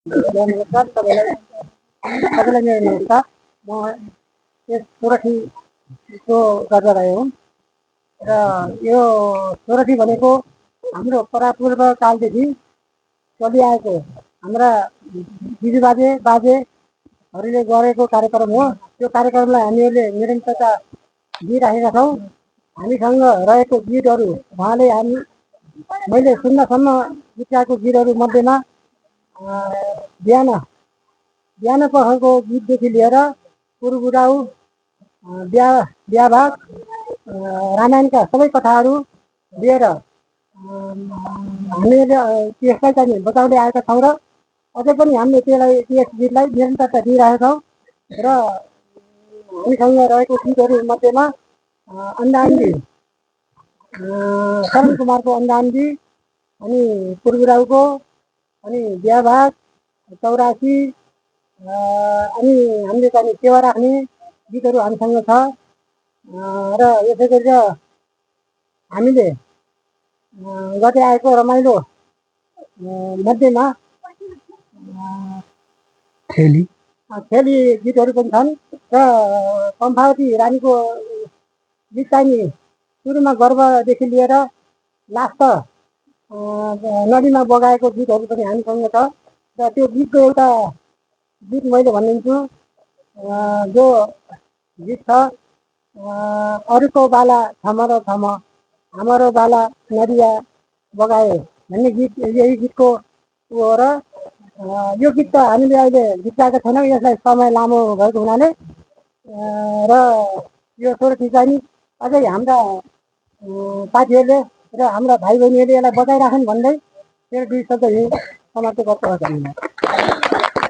नमस्कार तपाईँलाई तपाईँलाई मेरो नमस्कार। म यस सोरठीको गर्दै हुँ र यो सोरठी भनेको हाम्रो परापूर्व कालदेखि चलिआएको हाम्रा बाजेहरूले गरेको कार्यक्रम हो। त्यो कार्यक्रमलाई हामीहरूले निरन्तरता दिइराखेका छौँ। हामीसँग रहेको गीतहरू मैले सुन्नसम्म गीतगाएको गीतहरू मध्येमा बिहान पखरको गीतदेखि लिएर पुरबुराउ बिहा भाग रामायणका सबै कथाहरू लिएर हामीले त्यसलाई चाहिँ बचाउँदै आएका छौँ र अझै पनि हामीले त्यस गीतलाई निरन्तरता दिइरहेका छौँ र हामीसँग रहेको गीतहरू मध्येमा अन्डान्जी शरण कुमारको अन्डान्जी अनि पुरबुराउको अनि बिहा भाग 84 अनि हामीले चाहिँ सेवा राख्ने गीतहरू हामीसँग छ र यसै गरेर हामीले गर्दै आएको रमाइलो मध्येमा खेली गीतहरू पनि छन् र पम्फावती रानीको गीत चाहिँ सुरुमा गर्भदेखि लिएर लास्ट नदीमा बगाएको गीतहरू पनि हामीसँग छ र त्यो गीतको एउटा गीत मैले भनिदिन्छु। जो गीत छ अरूको बाला थमर थम हाम्रो बाला नदिया बगाए भन्ने गीत, यही गीतको हो र यो गीत त हामीले अहिले गीत गाएका छैनौँ, यसलाई समय लामो भएको हुनाले र यो सोरठी चाहिँ अझै हाम्रा साथीहरूले र हाम्रा भाइ बहिनीहरूले यसलाई बचाइराखन् भन्दै मेरो दुई शब्द समाप्त गर्छु।